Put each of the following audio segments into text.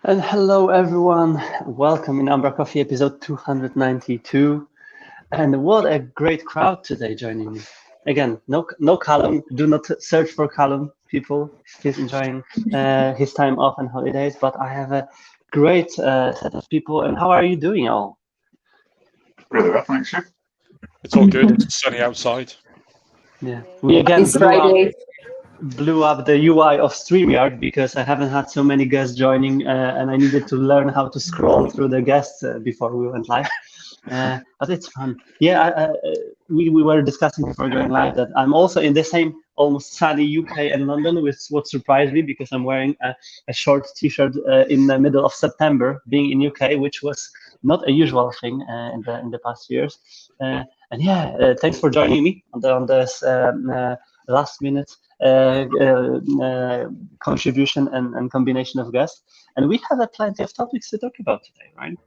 And hello, everyone. Welcome in umbraCoffee episode 292. And what a great crowd today joining me. Again, no Callum. Do not search for Callum, people. He's enjoying his time off and holidays. But I have a great set of people. And how are you doing, all? Really well, thanks, you. It's all good. It's sunny outside. Yeah, we again It's Friday. blew up the UI of StreamYard because I haven't had so many guests joining, and I needed to learn how to scroll through the guests before we went live. But it's fun. Yeah, we were discussing before going live that I'm also in the same almost sunny UK and London, which what surprised me because I'm wearing a short T-shirt in the middle of September, being in UK, which was not a usual thing in the past years. And yeah, thanks for joining me on this last minute contribution and combination of guests. And we have plenty of topics to talk about today, right?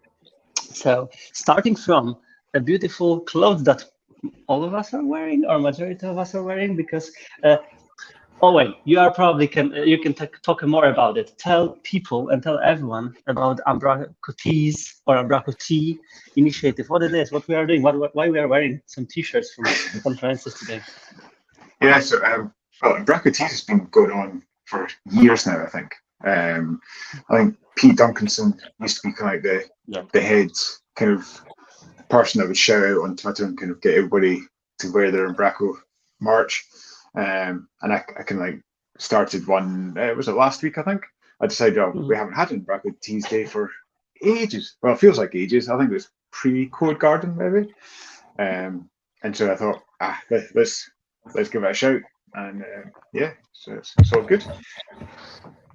So starting from a beautiful clothes that all of us are wearing, or majority of us are wearing, because Owen, you are probably you can talk more about it. Tell people and tell everyone about umbracoTees or umbracoTee initiative, what it is, what we are doing, why we are wearing some T-shirts from conferences today. Yeah, so well, umbracoTees has been going on for years now, I think. I think Pete Duncanson used to be kind of like the head kind of person that would shout out on Twitter and kind of get everybody to wear their Umbraco merch. And I kind of like started one, was it last week, I think? I decided, we haven't had an umbracoTees day for ages. Well, it feels like ages. I think it was pre-Codecabin, maybe. And so I thought, let's give it a shout. And yeah, so it's all good.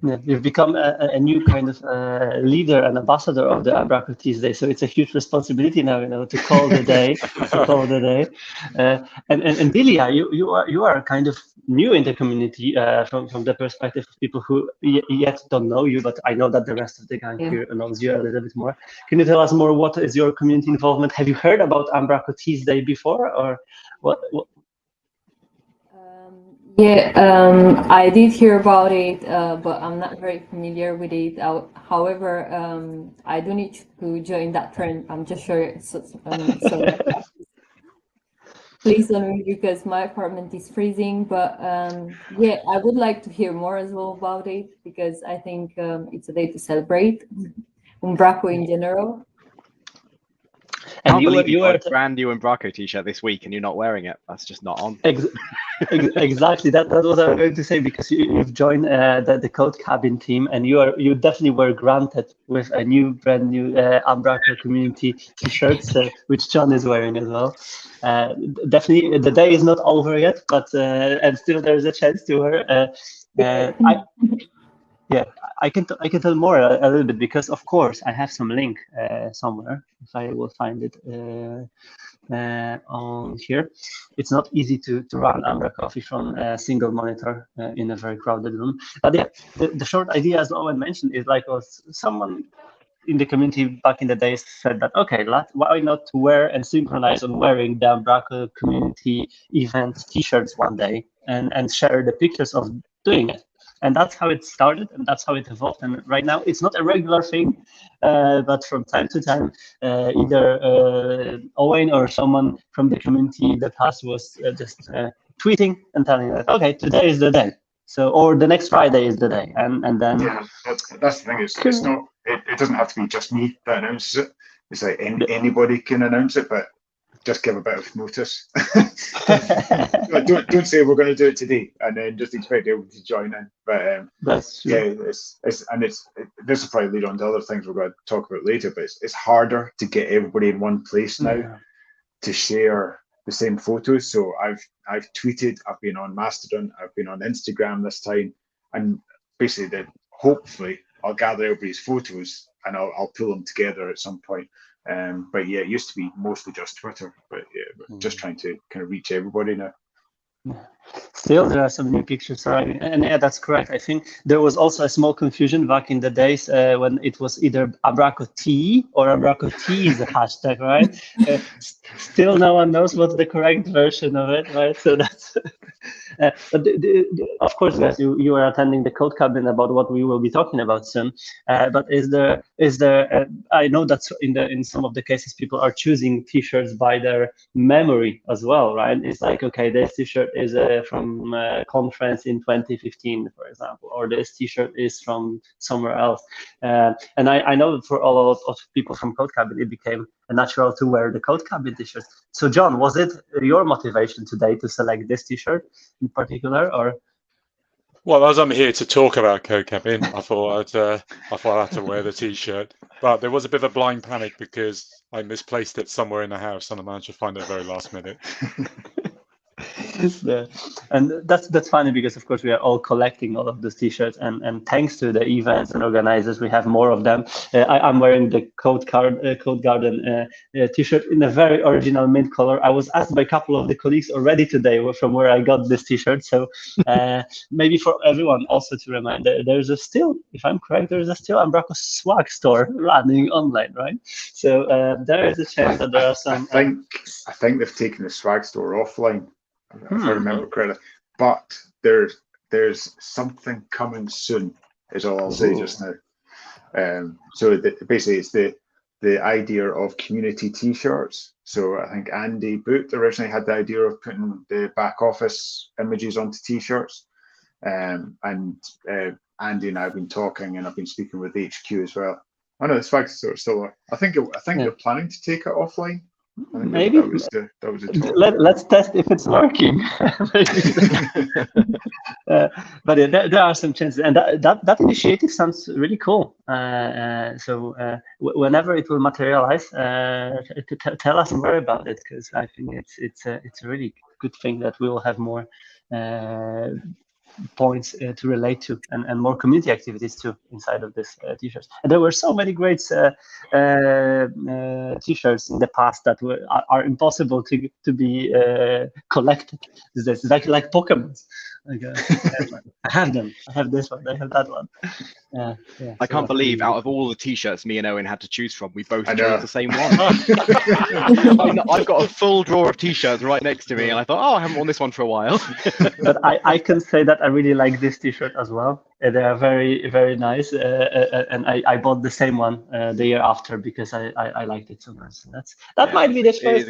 Yeah, you've become a new kind of leader and ambassador of the umbracoTees Day, so it's a huge responsibility now, to call the day, And Delia, you are kind of new in the community from the perspective of people who yet don't know you, but I know that the rest of the gang here knows you a little bit more. Can you tell us more? What is your community involvement? Have you heard about umbracoTees Day before, or what? Yeah, I did hear about it, but I'm not very familiar with it. However, I do need to join that trend. I'm just sure. So please don't move because my apartment is freezing. But yeah, I would like to hear more as well about it because I think it's a day to celebrate Umbraco in general. And you were a brand new Umbraco t-shirt this week and you're not wearing it. That's just not on. Exactly. That's what I was going to say, because you've joined the Codecabin team, and you definitely were granted with a brand new Umbraco community t-shirts, which John is wearing as well. Definitely, the day is not over yet, but and still there is a chance to wear. I can tell more a little bit, because of course I have some link somewhere if I will find it on here. It's not easy to run umbraCoffee from a single monitor in a very crowded room. But yeah, the short idea, as Owen mentioned, is like someone in the community back in the days said that, okay, why not wear and synchronize on wearing the Umbraco community event t-shirts one day and share the pictures of doing it. And that's how it started, and that's how it evolved. And right now, it's not a regular thing, but from time to time, either Owen or someone from the community in the past was just tweeting and telling that, okay, today is the day. So, or the next Friday is the day, and then that's the thing. It's not. It doesn't have to be just me that announces it. It's like anybody can announce it, but just give a bit of notice. don't say we're going to do it today and then just expect everyone to join in. But that's true. Yeah, this will probably lead on to other things we're going to talk about later. But it's harder to get everybody in one place now to share the same photos. So I've tweeted, I've been on Mastodon, I've been on Instagram this time, and basically hopefully I'll gather everybody's photos and I'll pull them together at some point. But yeah, it used to be mostly just Twitter, but yeah, just trying to kind of reach everybody now. Still, there are some new pictures arriving, and yeah, that's correct. I think there was also a small confusion back in the days when it was either umbracoTee or umbracoTees hashtag, right? Still, no one knows what's the correct version of it, right? So that's. But of course, guys, you are attending the Codecabin about what we will be talking about soon. But is there? I know that in some of the cases, people are choosing T-shirts by their memory as well, right? It's like, okay, this T-shirt is from a conference in 2015, for example, or this T-shirt is from somewhere else. And I know for a lot of people from Codecabin, it became natural to wear the Codecabin T-shirts. So, John, was it your motivation today to select this T-shirt in particular, or? Well, as I'm here to talk about Codecabin, I thought I had to wear the T-shirt. But there was a bit of a blind panic because I misplaced it somewhere in the house, and I managed to find it at the very last minute. Yeah. And that's funny because of course we are all collecting all of those T-shirts, and thanks to the events and organizers, we have more of them. I'm wearing the Code Garden T-shirt in a very original mint color. I was asked by a couple of the colleagues already today from where I got this T-shirt. So maybe for everyone also to remind, there's a still, if I'm correct, there's a still Umbraco swag store running online, right? So there is a chance that there are some. I think they've taken the swag store offline, if I remember correctly. But there's something coming soon, is all I'll say just now. So basically, it's the idea of community T-shirts. So I think Andy Boot originally had the idea of putting the back office images onto T-shirts, and Andy and I have been talking, and I've been speaking with HQ as well. I know the swag store still. I think they're planning to take it offline. Maybe that was the talk. Let's test if it's working. But yeah, there are some chances, and that initiative sounds really cool. So whenever it will materialize, tell us more about it, because I think it's a really good thing that we will have more points to relate to, and more community activities too inside of this T-shirts. And there were so many great T-shirts in the past that are impossible to be collected. It's exactly like Pokemon. I have them. I have this one. I have that one. Yeah. I can't believe out of all the T-shirts me and Owen had to choose from, we both chose the same one. I've got a full drawer of T-shirts right next to me, and I thought, I haven't worn this one for a while. But I can say that I really like this T-shirt as well. They are very, very nice, and I bought the same one the year after because I liked it so much. That might be the first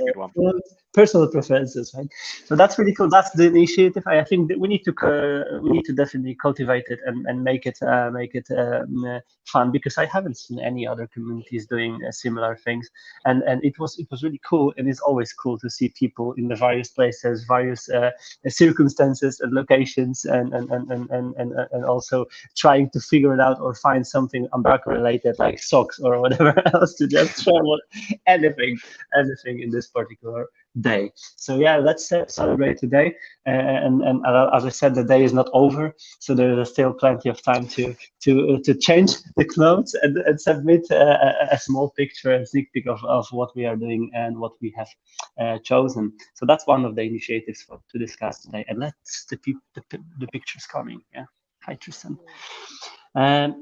personal preferences, right? So that's really cool. That's the initiative. I think that we need to definitely cultivate it and make it fun, because I haven't seen any other communities doing similar things, and it was really cool, and it's always cool to see people in the various places, various circumstances and locations, and also trying to figure it out or find something Umbraco related, like socks or whatever else, to just travel anything in this particular day. So yeah, let's celebrate today, and as I said, the day is not over, so there is still plenty of time to change the clothes and submit a small picture, a sneak peek of what we are doing and what we have chosen. So that's one of the initiatives to discuss today, and let's the pictures coming. Yeah. Hi, Tristan.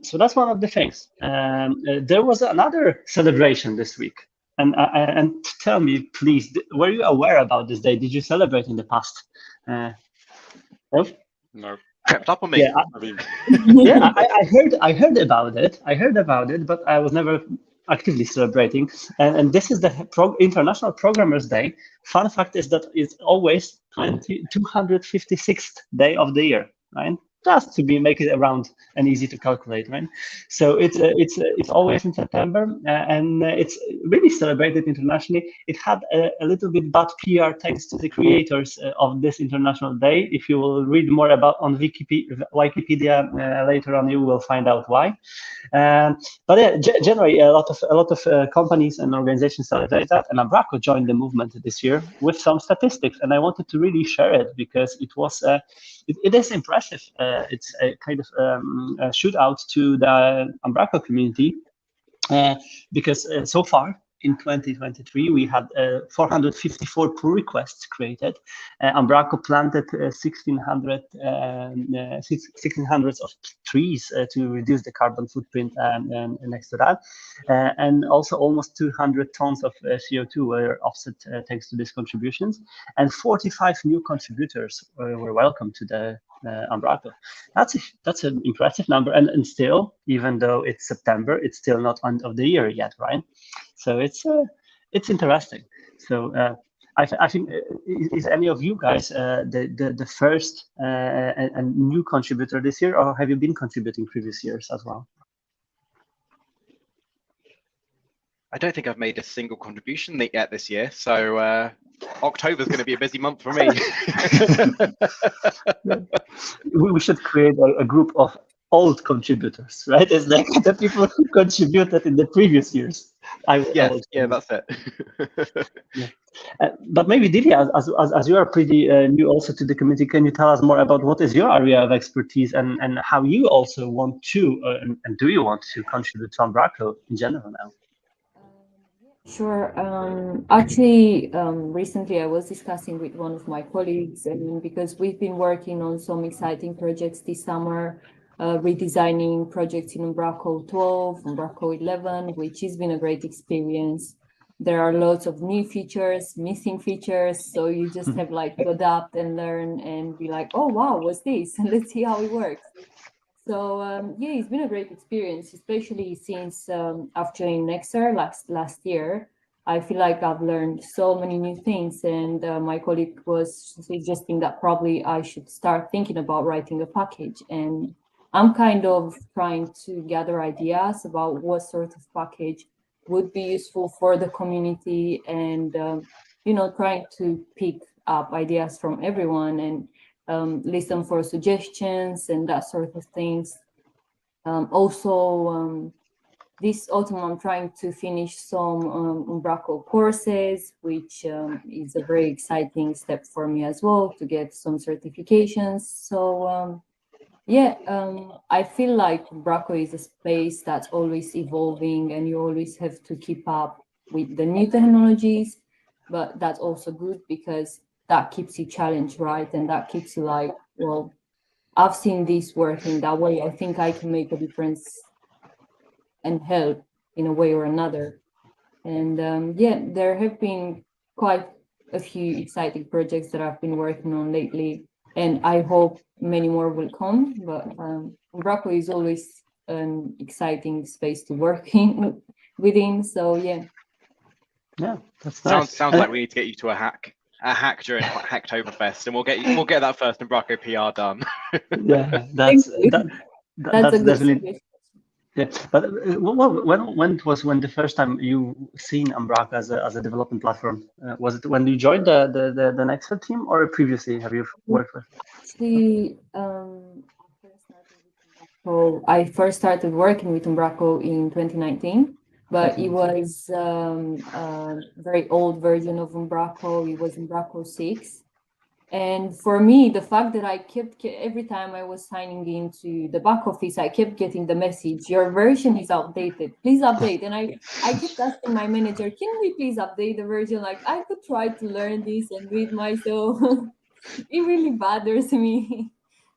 So that's one of the things. There was another celebration this week. And tell me, please, were you aware about this day? Did you celebrate in the past? No. Crept up on me. Yeah, I heard about it, but I was never actively celebrating. And this is the International Programmers Day. Fun fact is that it's always 256th day of the year, right? Just to make it around and easy to calculate, right? So it's always in September, and it's really celebrated internationally. It had a little bit bad PR thanks to the creators of this international day. If you will read more about on Wikipedia later on, you will find out why. But yeah, generally a lot of companies and organizations celebrate that, and Umbraco joined the movement this year with some statistics, and I wanted to really share it because it was it is impressive. It's a kind of a shoot out to the Umbraco community, because so far in 2023, we had 454 pull requests created. Umbraco planted 1,600 of trees to reduce the carbon footprint next to that. And also almost 200 tons of CO2 were offset thanks to these contributions. And 45 new contributors were welcome to the Umbraco. That's an impressive number, and still, even though it's September, it's still not end of the year yet, right? So it's interesting. So I think is any of you guys the first and new contributor this year, or have you been contributing previous years as well? I don't think I've made a single contribution yet this year, so October's going to be a busy month for me. We should create a group of old contributors, right? It's like the people who contributed in the previous years. Yeah, that's it. Yeah. But maybe Didier, as you are pretty new also to the community, can you tell us more about what is your area of expertise and how you also want to, and do you want to contribute to Umbraco in general now? Sure. Actually, recently I was discussing with one of my colleagues, and because we've been working on some exciting projects this summer, redesigning projects in Umbraco 12, Umbraco 11, which has been a great experience. There are lots of new features, missing features, so you just have like to adapt and learn and be like, oh wow, what's this? And let's see how it works. So yeah, it's been a great experience, especially since I've joined Nexer last year. I feel like I've learned so many new things, and my colleague was suggesting that probably I should start thinking about writing a package. And I'm kind of trying to gather ideas about what sort of package would be useful for the community, and trying to pick up ideas from everyone and listen for suggestions and that sort of things. Also, this autumn I'm trying to finish some Umbraco courses, which is a very exciting step for me as well, to get some certifications. So I feel like Umbraco is a space that's always evolving, and you always have to keep up with the new technologies, but that's also good because that keeps you challenged, right? And that keeps you like, well, I've seen this working that way. I think I can make a difference and help in a way or another. And there have been quite a few exciting projects that I've been working on lately, and I hope many more will come. But Umbraco is always an exciting space to work within. So yeah. Yeah, that's nice. Sounds like we need to get you to a hack during Hacktoberfest, and we'll get that first Umbraco PR done. Yeah, that's definitely. Yeah, but when the first time you seen Umbraco as a development platform? Was it when you joined the Nexer team, or previously have you worked with? Actually, I first started working with Umbraco in 2019. But it was a very old version of Umbraco. It was Umbraco 6. And for me, the fact that I kept, every time I was signing into the back office, I kept getting the message, your version is outdated, please update. And I kept asking my manager, can we please update the version? Like, I could try to learn this and read myself. It really bothers me.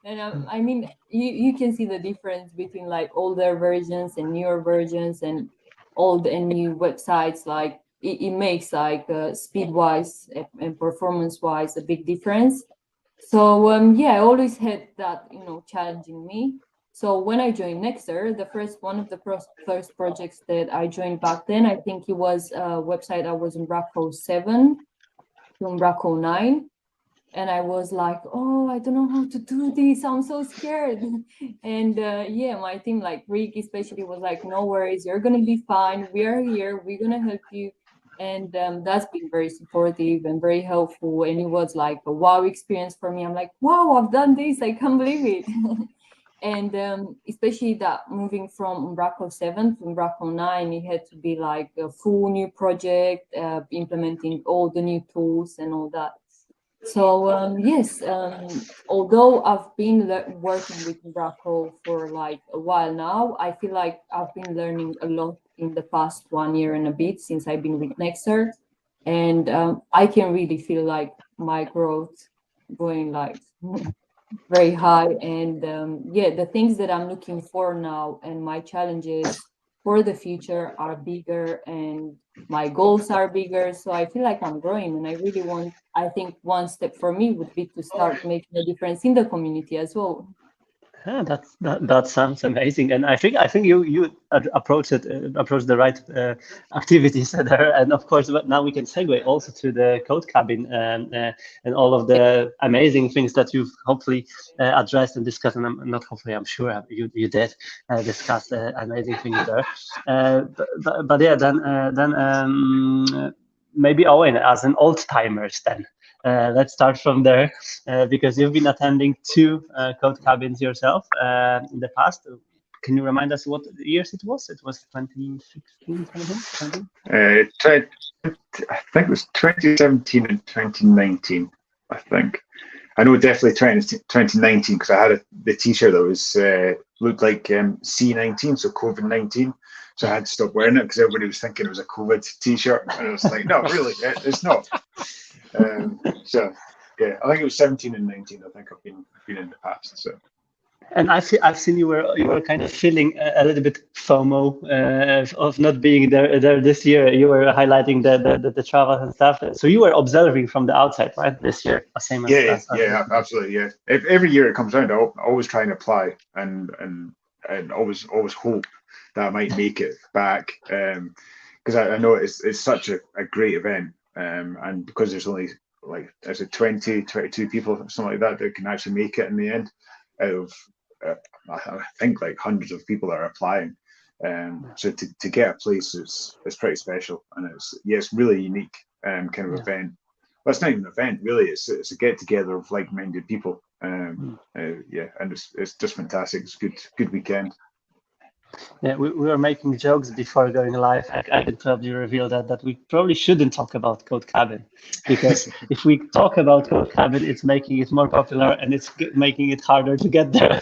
And I mean, you can see the difference between like older versions and newer versions, and old and new websites. Like it makes like speed wise and performance wise a big difference. So I always had that challenging me. So when I joined Nexer, one of the first projects that I joined back then, I think it was a website that was Umbraco 7 to Umbraco 9. And I was like, oh, I don't know how to do this. I'm so scared. And my team, like Rick especially, was like, no worries, you're going to be fine. We are here. We're going to help you. And that's been very supportive and very helpful. And it was like a wow experience for me. I'm like, wow, I've done this. I can't believe it. And especially that moving from Umbraco 7 to Umbraco 9, it had to be like a full new project, implementing all the new tools and all that. So although I've been working with Umbraco for like a while now, I feel like I've been learning a lot in the past 1 year and a bit since I've been with Nexter, and I can really feel like my growth going like very high. And yeah, the things that I'm looking for now and my challenges for the future are bigger, and my goals are bigger. So I feel like I'm growing, and I really want, I think one step for me would be to start making a difference in the community as well. Yeah, that sounds amazing, and I think you approached the right activities there, and of course, but now we can segue also to the Codecabin and all of the amazing things that you've hopefully addressed and discussed. And I'm not hopefully, I'm sure you did discuss amazing things there. But yeah, then maybe Owen as an old timers then. Let's start from there because you've been attending 2 Codecabins yourself in the past. Can you remind us what years it was? It was 2016, 17? I think it was 2017 and 2019, I think. I know definitely 2019 because I had the T-shirt that was looked like C19, so COVID-19. So I had to stop wearing it because everybody was thinking it was a COVID T-shirt, and I was like, no, really, it's not. So yeah, I think it was 17 and 19. I think I've been in the past. So. And I've seen you were kind of feeling a little bit FOMO of not being there this year. You were highlighting the travel and stuff. So you were observing from the outside, right? This year, same as yeah, absolutely, yeah. Every year it comes around, I always try and apply and always hope that I might make it back because I know it's such a great event and because there's only like there's 20, 22 people something like that can actually make it in the end out of I think like hundreds of people that are applying. So to get a place is pretty special, and it's really unique kind of event. Well, it's not even an event really. It's a get together of like-minded people. And it's just fantastic. It's a good weekend. Yeah, we were making jokes before going live. I could probably reveal that we probably shouldn't talk about Codecabin because if we talk about Codecabin, it's making it more popular and it's making it harder to get there.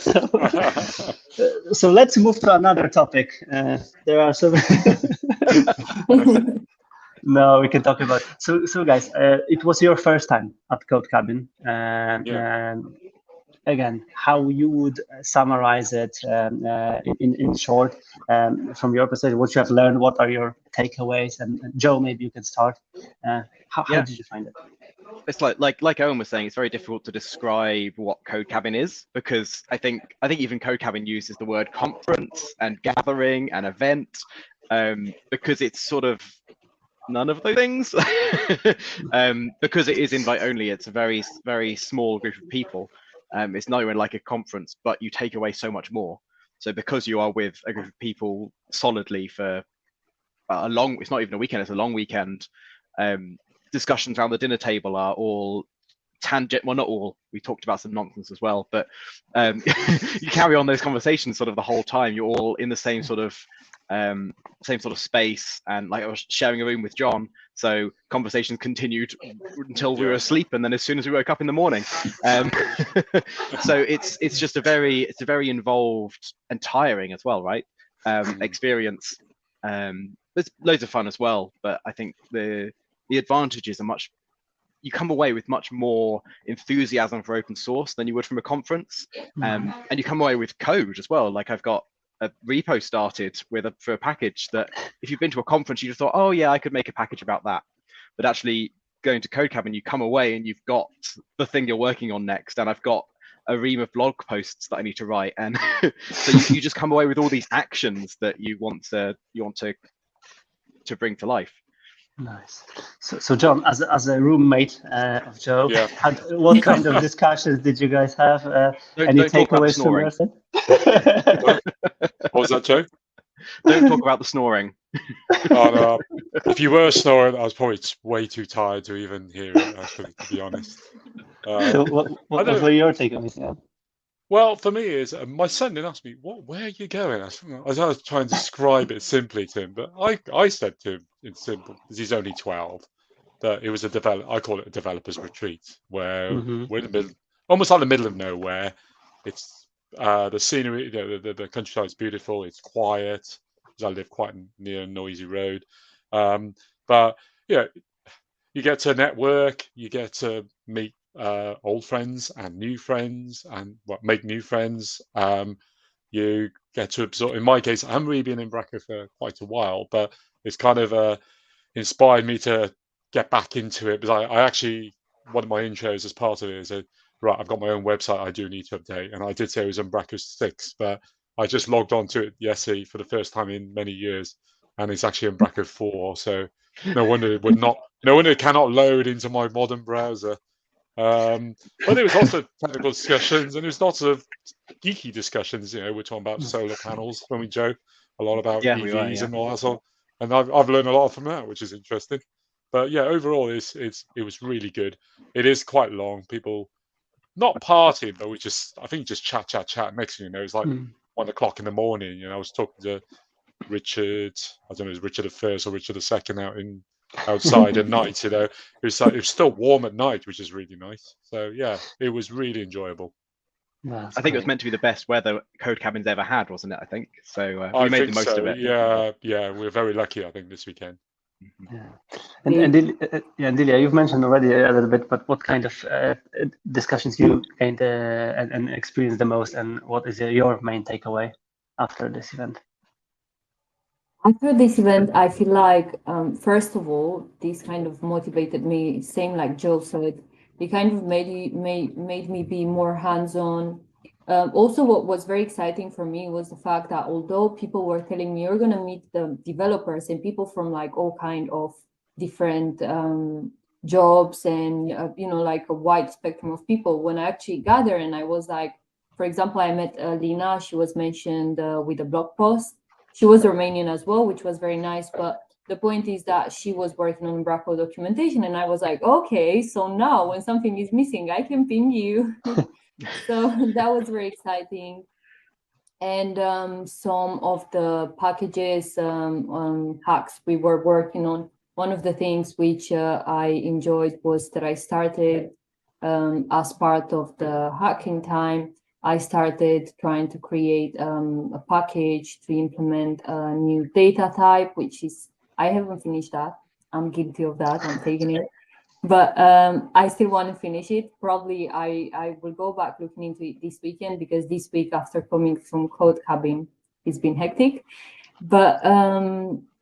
So let's move to another topic. There are some. No, we can talk about. So guys, it was your first time at Codecabin, and again, how you would summarize it in short from your perspective, what you have learned, what are your takeaways, and Joe, maybe you can start. How did you find it? It's like Owen was saying, it's very difficult to describe what Codecabin is because I think even Codecabin uses the word conference and gathering and event because it's sort of none of those things because it is invite only. It's a very, very small group of people. It's not even like a conference, but you take away so much more. So because you are with a group of people solidly for it's not even a weekend, it's a long weekend. Discussions around the dinner table are all well, not all. We talked about some nonsense as well, but you carry on those conversations sort of the whole time. You're all in the same sort of space, and like I was sharing a room with John, so conversations continued until we were asleep, and then as soon as we woke up in the morning. So it's just a very involved and tiring as well, right? Experience. There's loads of fun as well, but I think the advantages are you come away with much more enthusiasm for open source than you would from a conference, and you come away with code as well. Like I've got a repo started for a package that if you've been to a conference, you just thought, oh yeah, I could make a package about that. But actually going to Codecabin, you come away and you've got the thing you're working on next, and I've got a ream of blog posts that I need to write, and so you just come away with all these actions that you want to bring to life. Nice. So John, as a roommate of Joe, what kind of discussions did you guys have? Any takeaways from your side? What was that, Joe? Don't talk about the snoring. Oh, no. If you were snoring, I was probably way too tired to even hear it, actually, to be honest. So what were your takeaways? Yeah. Well, for me, is my son didn't ask me, where are you going? I was trying to describe it simply to him, but I said to him in simple, because he's only 12, that it was I call it a developer's retreat, where we're in the middle, almost like the middle of nowhere. It's the scenery, the countryside is beautiful, it's quiet, because I live quite near a noisy road. But yeah, you get to network, you get to meet old friends and new friends, and make new friends. You get to absorb. In my case, I haven't really been in Umbraco for quite a while, but it's kind of inspired me to get back into it, because I actually, one of my intros as part of it is right, I've got my own website I do need to update, and I did say it was Umbraco 6, but I just logged on to it yesterday for the first time in many years, and it's actually Umbraco 4. So no wonder it cannot load into my modern browser. But there was lots of technical discussions, and there's lots of geeky discussions. We're talking about solar panels when we joke a lot about EVs and all that sort. And I've learned a lot from that, which is interesting. But yeah, overall, it was really good. It is quite long. People not partying, but I think just chat. Next thing you know, it's like 1 o'clock in the morning. I was talking to Richard. I don't know, it was Richard I or Richard II outside at night. It was still warm at night, which is really nice. So yeah, it was really enjoyable. I think it was meant to be the best weather Codecabin's ever had, wasn't it? I think so. We made the most of it. Yeah, we're very lucky, I think, this weekend. Yeah, and Delia, you've mentioned already a little bit, but what kind of discussions you gained and experienced the most, and what is your main takeaway after this event? After this event, I feel like, first of all, this kind of motivated me, same like Joe said, it kind of made me be more hands-on. Also, what was very exciting for me was the fact that although people were telling me you're going to meet the developers and people from like all kind of different jobs and, like a wide spectrum of people, when I actually got there and I was like, for example, I met Lina, she was mentioned with a blog post. She was Romanian as well, which was very nice. But the point is that she was working on Umbraco documentation. And I was like, okay, so now when something is missing, I can ping you. So that was very exciting. And some of the packages, hacks we were working on. One of the things which I enjoyed was that I started as part of the hacking time. I started trying to create a package to implement a new data type, which is, I haven't finished that. I'm guilty of that. I'm taking it. But I still want to finish it. Probably I will go back looking into it this weekend, because this week after coming from Codecabin, it's been hectic. But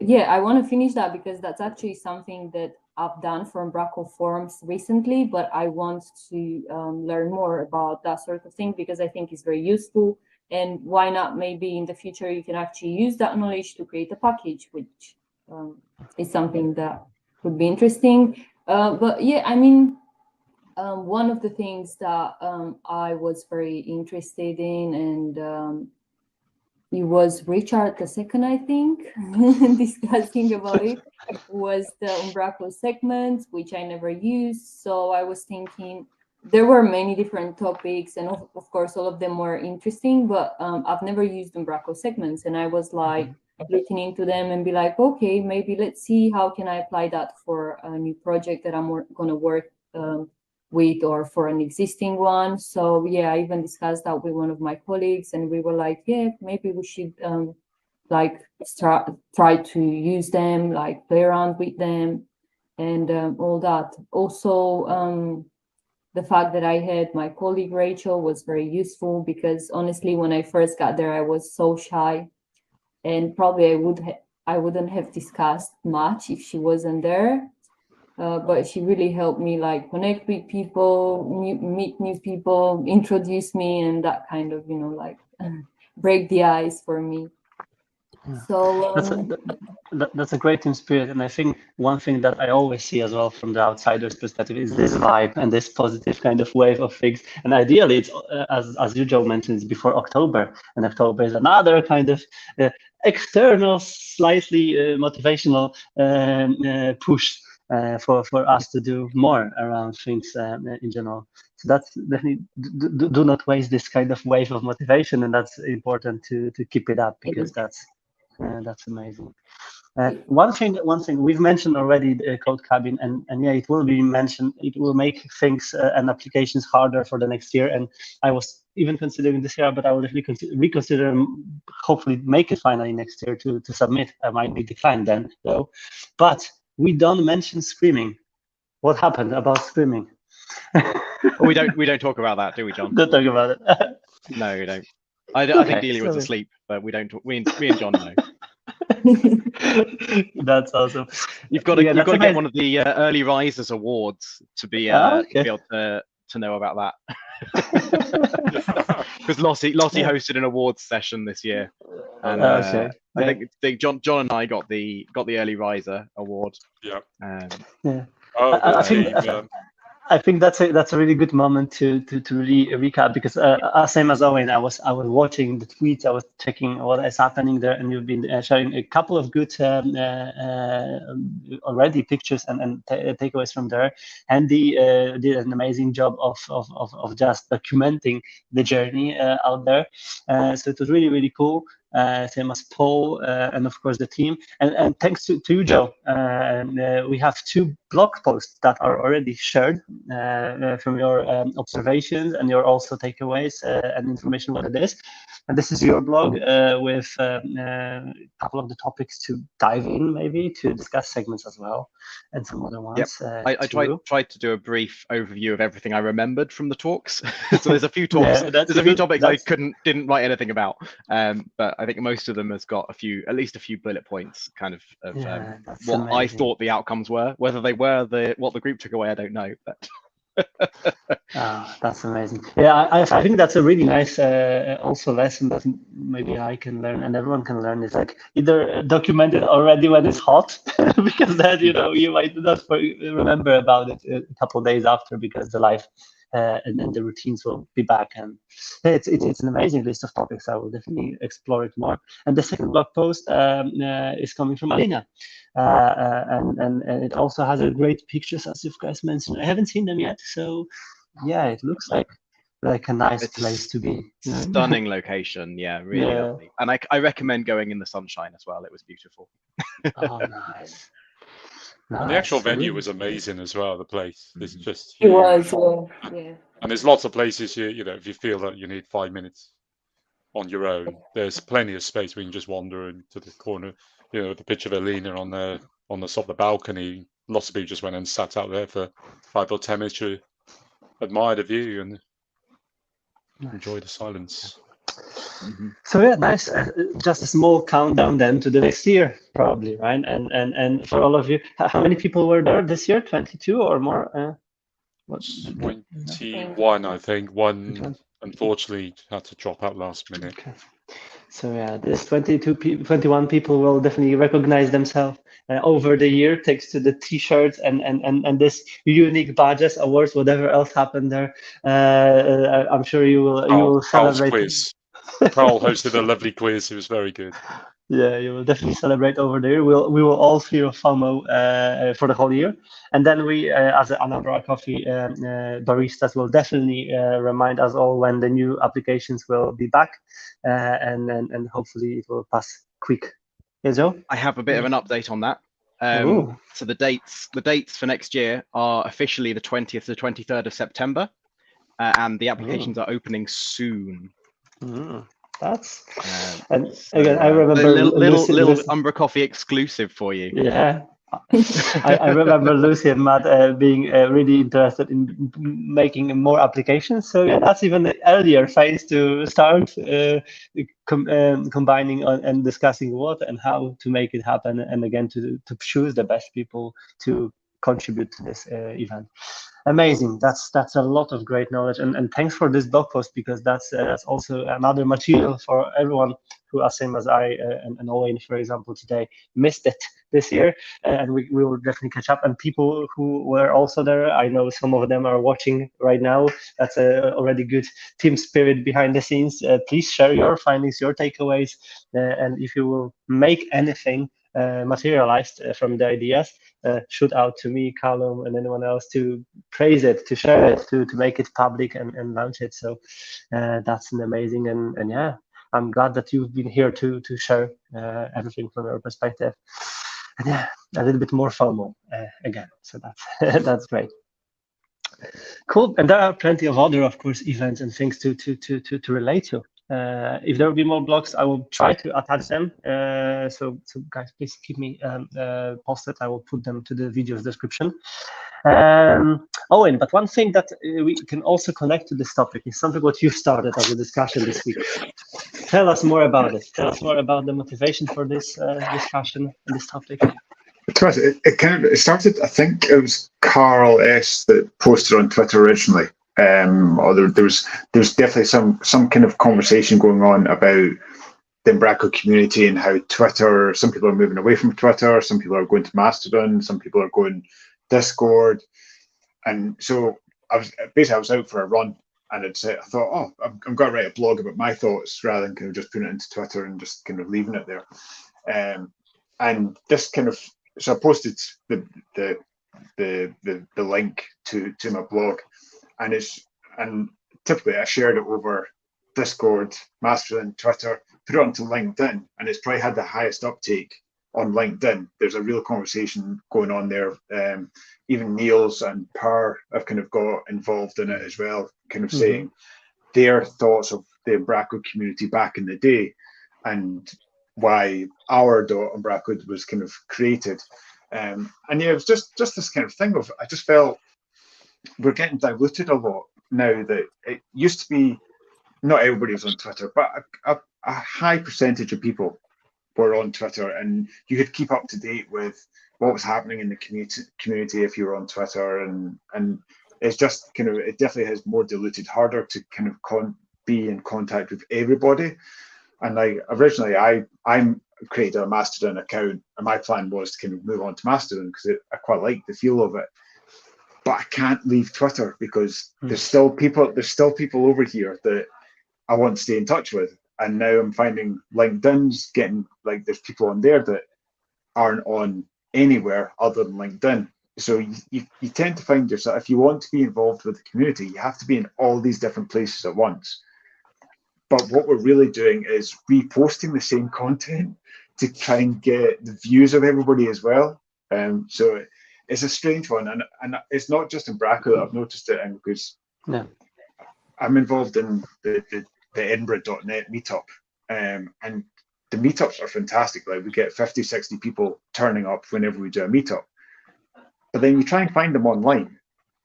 yeah, I want to finish that because that's actually something that I've done for Umbraco forums recently, but I want to learn more about that sort of thing because I think it's very useful. And why not, maybe in the future you can actually use that knowledge to create a package, which is something that would be interesting. But yeah, I mean, one of the things that I was very interested in, and it was Richard II, I think, discussing about it, was the Umbraco segments, which I never used. So I was thinking there were many different topics, and of course, all of them were interesting, but I've never used Umbraco segments. And I was like looking into them and be like, okay, maybe let's see how can I apply that for a new project that I'm going to work with, or for an existing one. So yeah, I even discussed that with one of my colleagues, and we were like, yeah, maybe we should like try to use them, like play around with them, and all that. Also, the fact that I had my colleague Rachel was very useful, because honestly, when I first got there, I was so shy, and probably I wouldn't have discussed much if she wasn't there. But she really helped me like connect with people, meet new people, introduce me, and that kind of, like break the ice for me. Yeah. So that's a great team spirit, and I think one thing that I always see as well from the outsider's perspective is this vibe and this positive kind of wave of things. And ideally, it's as you, Joe, mentioned, it's before October, and October is another kind of external, slightly motivational push for us to do more around things in general. So that's definitely, do not waste this kind of wave of motivation, and that's important to keep it up, because that's amazing. One thing we've mentioned already, the Codecabin, and yeah, it will be mentioned. It will make things and applications harder for the next year. And I was even considering this year, but I will definitely reconsider and hopefully make it finally next year to submit. I might be declined then, though. But we don't mention screaming. What happened about screaming? We don't talk about that, do we, John? Don't talk about it. No, we don't. I think Delia was asleep, but we don't. Me and John know. That's awesome. You've got to get one of the early risers awards to be to be able to know about that. Because Lottie hosted an awards session this year, and I think John and I got the early riser award. Yeah. Yeah. Oh, I think that's a really good moment to really recap, because same as Owen, I was watching the tweets, I was checking what is happening there, and you've been sharing a couple of good already pictures and takeaways from there. Andy did an amazing job of just documenting the journey out there. So it was really, really cool. Same as Paul and of course the team, and thanks to you, Joe. We have 2 blog posts that are already shared from your observations and your also takeaways and information what it is. And this is your blog with a couple of the topics to dive in, maybe to discuss segments as well, and some other ones. Yep. I tried to do a brief overview of everything I remembered from the talks. So there's a few talks. There's a few topics I didn't write anything about, but I think most of them has got at least a few bullet points, kind of what amazing. I thought the outcomes were. Whether they were what the group took away, I don't know. But that's amazing. Yeah, I think that's a really nice also lesson that maybe I can learn and everyone can learn, is like either document it already when it's hot, because then you might not remember about it a couple of days after, because the life and then the routines will be back. And it's an amazing list of topics. I will definitely explore it more. And the second blog post is coming from Alina, and it also has a great pictures, as you guys mentioned. I haven't seen them yet, so yeah, it looks like a nice place to be. Stunning location, yeah, really lovely. And I recommend going in the sunshine as well. It was beautiful. Oh, nice. And the actual venue was amazing as well. The place, it's just huge. It was, yeah. And there's lots of places if you feel that you need 5 minutes on your own, there's plenty of space where you can just wander into the corner. The picture of Alina on the top of the balcony. Lots of people just went and sat out there for 5 or 10 minutes to admire the view and enjoy the silence. Mm-hmm. So yeah, nice. Just a small countdown then to the next year, probably, right? And for all of you, how many people were there this year? 22 or more? 21, I think. One unfortunately had to drop out last minute. Okay. So yeah, this 21 people will definitely recognize themselves over the year, thanks to the T-shirts and this unique badges, awards, whatever else happened there. I'm sure you will celebrate. Quiz. Carl hosted a lovely quiz. It was very good. Yeah, you will definitely celebrate over there. We will all feel FOMO for the whole year, and then we, as an umbracoFoe baristas, will definitely remind us all when the new applications will be back, and hopefully it will pass quick. Yeah, Joe? I have a bit of an update on that. So the dates for next year are officially the 20th to 23rd of September, and the applications are opening soon. That's and again, I remember little umbracoFoe exclusive for you. Yeah, I remember Lucy and Matt being really interested in making more applications. So yeah, that's even an earlier phase to start combining and discussing what and how to make it happen, and again to choose the best people to contribute to this event. Amazing. That's a lot of great knowledge, and thanks for this blog post, because that's also another material for everyone who, as same as I and Owen, for example, today missed it this year, and we will definitely catch up. And people who were also there, I know some of them are watching right now. That's already good team spirit behind the scenes. Please share your findings, your takeaways, and if you will make anything materialized from the ideas, shoot out to me, Callum, and anyone else to praise it, to share it, to make it public and launch it. So that's an amazing, and yeah, I'm glad that you've been here to share everything from your perspective. And yeah, a little bit more FOMO again. So that's that's great. Cool. And there are plenty of other, of course, events and things to relate to. If there will be more blogs, I will try to attach them. So guys, please keep me posted. I will put them to the video's description. Owen, but one thing that we can also connect to this topic is something what you started as a discussion this week. Tell us more about it. Tell us more about the motivation for this discussion and this topic. It started, I think it was Carl S that posted on Twitter originally. Or there's definitely some kind of conversation going on about the Umbraco community and how Twitter, some people are moving away from Twitter, some people are going to Mastodon, some people are going Discord. And so I was out for a run, and I thought, oh, I'm going to write a blog about my thoughts rather than kind of just putting it into Twitter and just kind of leaving it there. And this kind of, so I posted the link to my blog, and typically I shared it over Discord, Mastodon, Twitter, put it onto LinkedIn, and it's probably had the highest uptake on LinkedIn. There's a real conversation going on there. Even Niels and Per have kind of got involved in it as well, kind of saying their thoughts of the Umbraco community back in the day and why our Umbraco was kind of created. And yeah, it was just this kind of thing of, I just felt we're getting diluted a lot now. That it used to be not everybody was on Twitter, but a high percentage of people were on Twitter, and you could keep up to date with what was happening in the community if you were on Twitter, and it's just kind of, it definitely has more diluted, harder to kind of be in contact with everybody. And like originally, I created a Mastodon account, and my plan was to kind of move on to Mastodon because I quite like the feel of it. But I can't leave Twitter because there's still people over here that I want to stay in touch with. And now I'm finding LinkedIn's getting, like, there's people on there that aren't on anywhere other than LinkedIn. So you tend to find yourself, if you want to be involved with the community, you have to be in all these different places at once. But what we're really doing is reposting the same content to try and get the views of everybody as well. So it's a strange one, and it's not just in Umbraco that I've noticed it in, because I'm involved in the Edinburgh.net meetup, and the meetups are fantastic. Like, we get 50, 60 people turning up whenever we do a meetup. But then you try and find them online,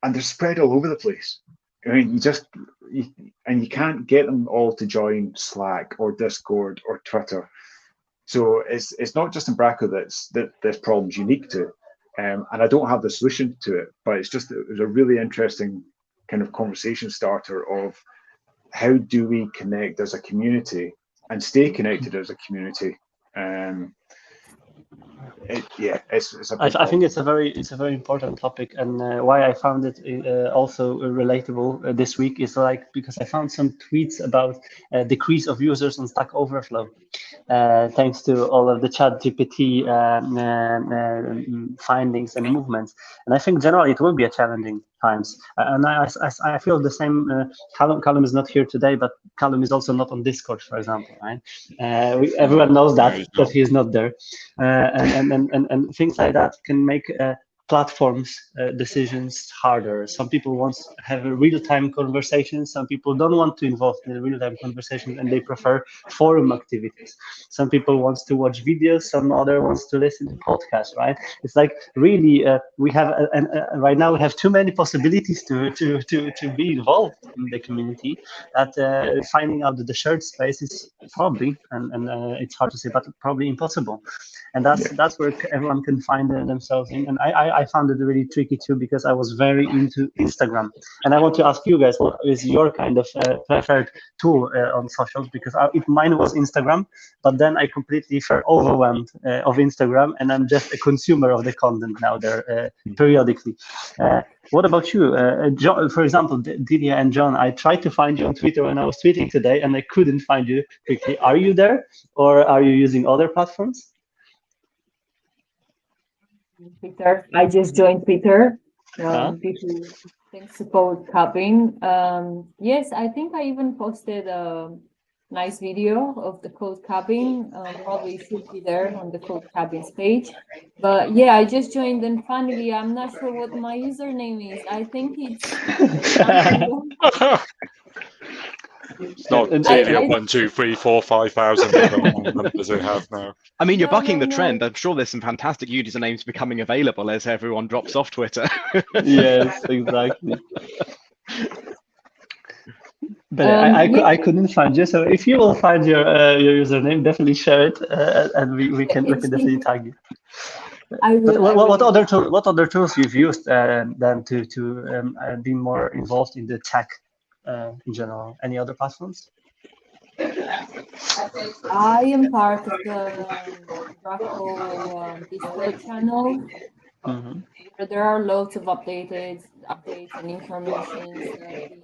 and they're spread all over the place. I mean, you can't get them all to join Slack or Discord or Twitter. So it's not just Umbraco that this problem's unique to, and I don't have the solution to it. But it was a really interesting kind of conversation starter of how do we connect as a community and stay connected as a community. I think it's a very important topic, and why I found it also relatable this week is because I found some tweets about decrease of users on Stack Overflow, thanks to all of the ChatGPT findings and movements. And I think generally it will be a challenging times. And I feel the same. Callum is not here today, but Callum is also not on Discord, for example, right? Everyone knows that he's not there, and things like that can make platforms decisions harder. Some people want to have a real-time conversation. Some people don't want to involve in a real-time conversation, and they prefer forum activities. Some people want to watch videos. Some other wants to listen to podcasts. Right? It's like really we have right now we have too many possibilities to be involved in the community that finding out the shared space is probably and it's hard to say, but probably impossible. And that's where everyone can find themselves in. And I found it really tricky too, because I was very into Instagram. And I want to ask you guys, what is your kind of preferred tool on socials? Because mine was Instagram, but then I completely felt overwhelmed of Instagram, and I'm just a consumer of the content now there periodically. What about you, John? For example, Didier and John, I tried to find you on Twitter when I was tweeting today, and I couldn't find you quickly. Are you there, or are you using other platforms? Twitter. I just joined Twitter. Thanks to Codecabin. Yes, I think I even posted nice video of the Codecabin. Probably should be there on the Codecabin's page. But yeah, I just joined, and finally, I'm not sure what my username is. I think it's. It's not Tavia 1, 2, 3, 4, 5,000 numbers they have now. I mean, you're bucking the trend. I'm sure there's some fantastic usernames becoming available as everyone drops off Twitter. Yes, exactly. But I couldn't find you. So if you will find your username, definitely share it, and we can definitely tag you. But what other tools you've used then to be more involved in the tech in general? Any other platforms? I am part of the Umbraco Discord channel. Mm-hmm. There are loads of updates and information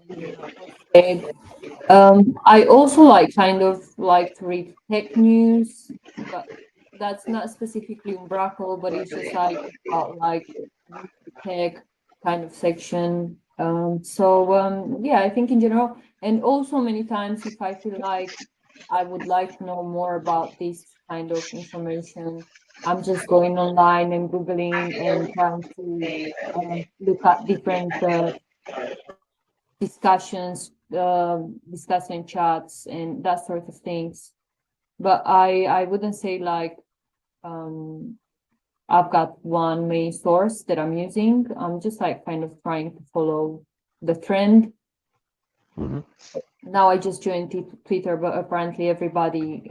being posted. I also kind of like to read tech news, but that's not specifically Umbraco, but it's just about tech kind of section. Yeah, I think in general, and also many times if I feel like I would like to know more about this kind of information, I'm just going online and Googling and trying to look at different discussions, discussing chats and that sort of things. But I wouldn't say I've got one main source that I'm using. I'm just kind of trying to follow the trend. Mm-hmm. Now I just joined Twitter, but apparently everybody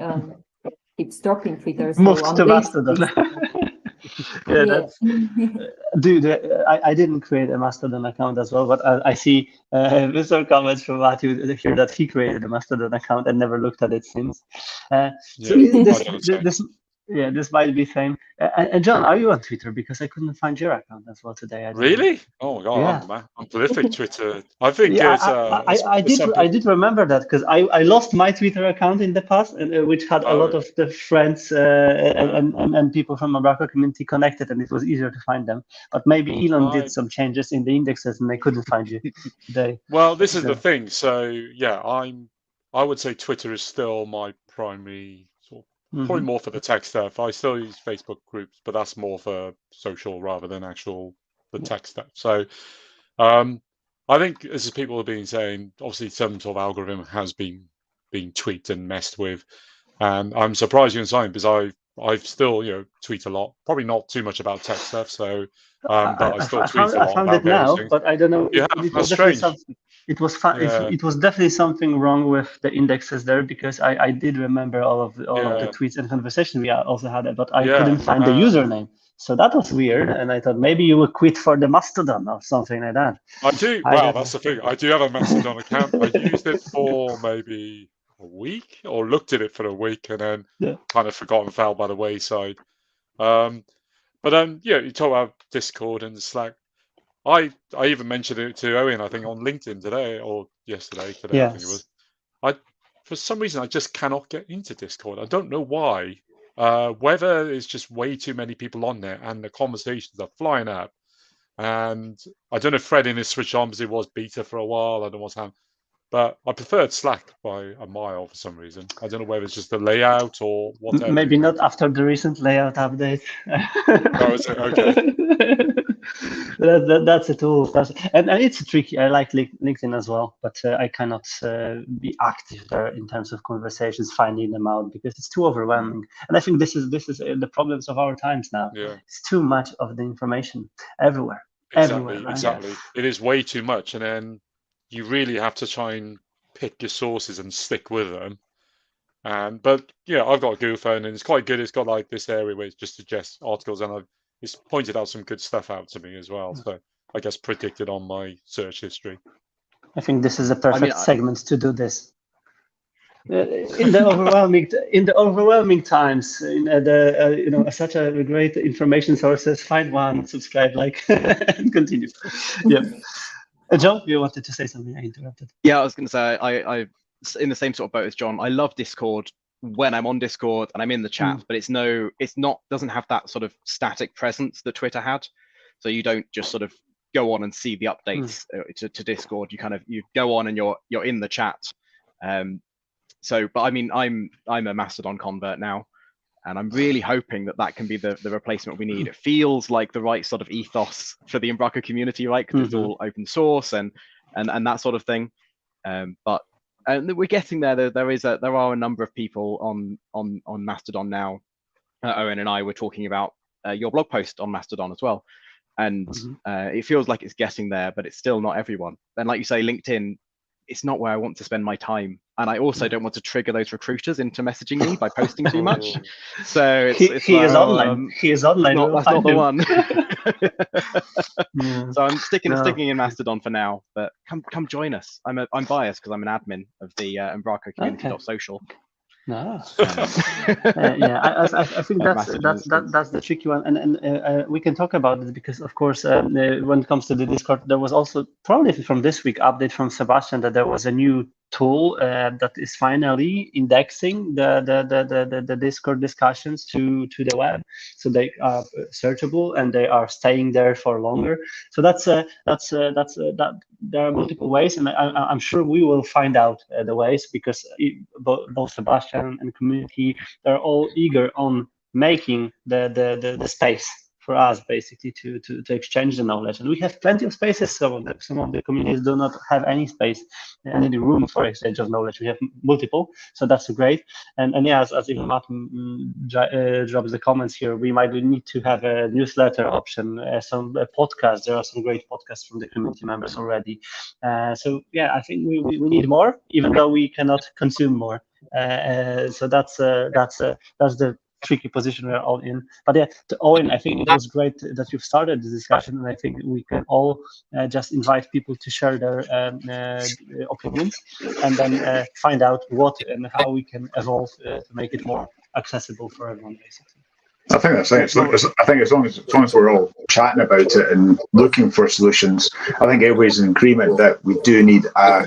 keeps dropping Twitter. So Moved to Mastodon. Yeah, that's. Dude, I didn't create a Mastodon account as well, but I see some comments from Matthew here that he created a Mastodon account and never looked at it since. This might be same. And John, are you on Twitter? Because I couldn't find your account as well today. Really? Oh my God, yeah. I'm prolific Twitter. I think I did remember that because I lost my Twitter account in the past, which had a lot of the friends and people from Umbraco community connected, and it was easier to find them. But maybe Elon did some changes in the indexes, and they couldn't find you today. Well, this is the thing. So yeah, I would say Twitter is still my primary sort of. Probably more for the tech stuff. I still use Facebook groups, but that's more for social rather than the tech stuff. So I think, as people have been saying, obviously some sort of algorithm has been tweaked and messed with. And I'm surprised you and Simon, because I've still tweet a lot, probably not too much about tech stuff. So but I still tweet a lot about various things. But I don't know. It was strange. It was definitely something wrong with the indexes there, because I did remember all of the tweets and conversations we also had, but I couldn't find the username. So that was weird, and I thought maybe you would quit for the Mastodon or something like that. I do. Well, that's the thing. I do have a Mastodon account. I used it for maybe a week, or looked at it for a week, and then kind of forgot and fell by the wayside. But you talk about Discord and Slack. I even mentioned it to Owen, I think, on LinkedIn today or yesterday. I think it was. For some reason, I just cannot get into Discord. I don't know why. Whether it's just way too many people on there and the conversations are flying up. And I don't know if Fred is switched on because it was beta for a while. I don't know what's happened. But I preferred Slack by a mile for some reason. I don't know whether it's just the layout or whatever. Maybe not after the recent layout update. Oh, is it? Okay. That's a tool. And it's tricky. I like LinkedIn as well, but I cannot be active there in terms of conversations, finding them out, because it's too overwhelming. And I think this is the problems of our times now. Yeah. It's too much of the information everywhere. Exactly. It is way too much, and then you really have to try and pick your sources and stick with them. But I've got a Google phone, and it's quite good. It's got like this area where it just suggests articles, and it's pointed out some good stuff out to me as well. So I guess predicted on my search history. I think this is a perfect segment to do this. In the overwhelming times, in such a great information sources, find one, subscribe, like, and continue. Yeah. John, you wanted to say something? I interrupted. Yeah, I was going to say I in the same sort of boat as John. I love Discord when I'm on Discord and I'm in the chat, but doesn't have that sort of static presence that Twitter had. So you don't just sort of go on and see the updates to Discord. You go on and you're in the chat. but I mean, I'm a Mastodon convert now, and I'm really hoping that can be the replacement we need. It feels like the right sort of ethos for the Umbraco community, right? Because it's all open source and that sort of thing. But we're getting there. There are a number of people on Mastodon now. Owen and I were talking about your blog post on Mastodon as well, and it feels like it's getting there, but it's still not everyone. And like you say, LinkedIn, it's not where I want to spend my time, and I also don't want to trigger those recruiters into messaging me by posting too much. So he is online. He is online. That's not the one. So I'm sticking in Mastodon for now. But come join us. I'm biased because I'm an admin of the Umbraco community.social. No. I think that's the tricky one, and we can talk about it because, of course, when it comes to the Discord, there was also probably from this week update from Sebastian that there was a new tool that is finally indexing the Discord discussions to the web, so they are searchable and they are staying there for longer. So that's there are multiple ways, and I'm sure we will find out the ways, because both Sebastian and community, they're all eager on making the space for us basically to exchange the knowledge, and we have plenty of spaces. Some of the communities do not have any space, any room for exchange of knowledge. We have multiple, so that's great. And yeah, as even Martin drops the comments here, we might need to have a newsletter option, some podcasts. There are some great podcasts from the community members already. So yeah, I think we need more, even though we cannot consume more. So that's the tricky position we're all in. But yeah, to Owen, I think it was great that you've started this discussion, and I think we can all just invite people to share their opinions, and then find out what and how we can evolve to make it more accessible for everyone, basically. I think that's it. I think as long as we're all chatting about it and looking for solutions, I think everybody's in agreement that we do need an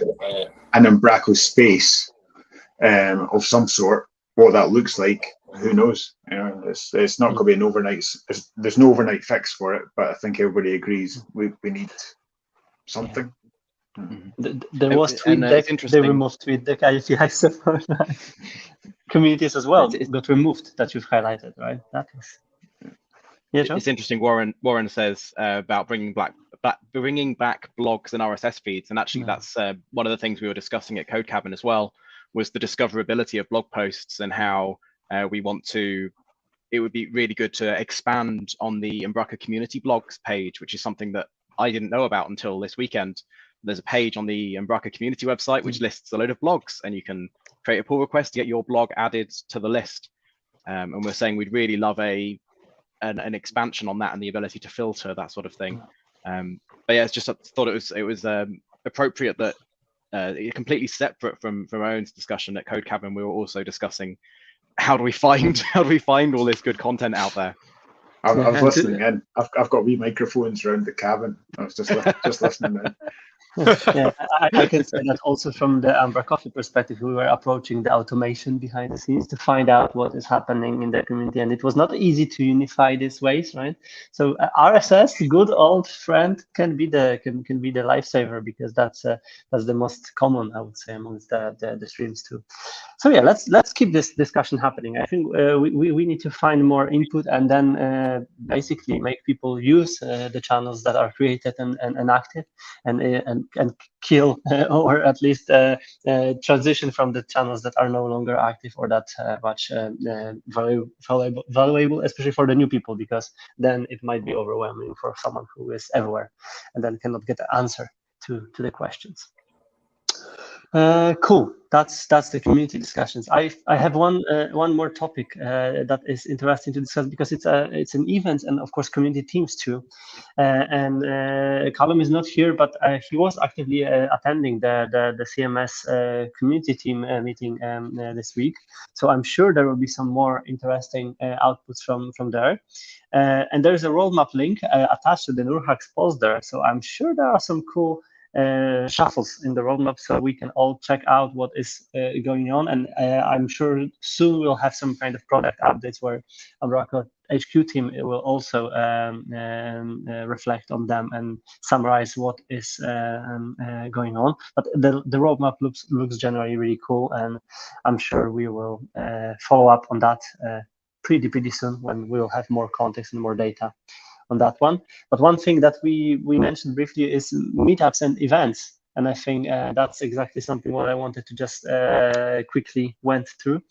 Umbraco space of some sort. What that looks like, who knows? You know, it's not going to be an overnight. There's no overnight fix for it, but I think everybody agrees we need something. There was TweetDeck. They removed TweetDeck. I suppose communities as well got removed that you've highlighted, right? That was. Yeah, John? It's interesting. Warren says about bringing back blogs and RSS feeds, and actually that's one of the things we were discussing at Codecabin as well, was the discoverability of blog posts and how we want to. It would be really good to expand on the Umbraco community blogs page, which is something that I didn't know about until this weekend. There's a page on the Umbraco community website which lists a load of blogs, and you can create a pull request to get your blog added to the list. And we're saying we'd really love an expansion on that and the ability to filter that sort of thing. But yeah, it's just I thought it was appropriate that completely separate from Owen's discussion at Codecabin, we were also discussing how do we find all this good content out there. I was listening in. I've got wee microphones around the cabin. I was just listening in. Yeah, I can say that also from the umbraCoffee perspective, we were approaching the automation behind the scenes to find out what is happening in the community, and it was not easy to unify these ways, right? So RSS, good old friend, can be the lifesaver, because that's the most common, I would say, amongst the streams too. So yeah, let's keep this discussion happening. I think we need to find more input, and then basically make people use the channels that are created and active, and kill or at least transition from the channels that are no longer active or that much valuable, especially for the new people, because then it might be overwhelming for someone who is everywhere and then cannot get the answer to the questions. Cool. That's the community discussions. I have one more topic that is interesting to discuss, because it's an event and of course community teams too. And Callum is not here, but he was actively attending the CMS community team meeting this week. So I'm sure there will be some more interesting outputs from there. And there is a roadmap link attached to the NURHAX post there. So I'm sure there are some cool shuffles in the roadmap, so we can all check out what is going on. And I'm sure soon we'll have some kind of product updates where Umbraco HQ team will also reflect on them and summarize what is going on. But the roadmap looks generally really cool, and I'm sure we will follow up on that pretty soon when we'll have more context and more data on that one. But one thing that we mentioned briefly is meetups and events, and I think that's exactly something what I wanted to just quickly went through.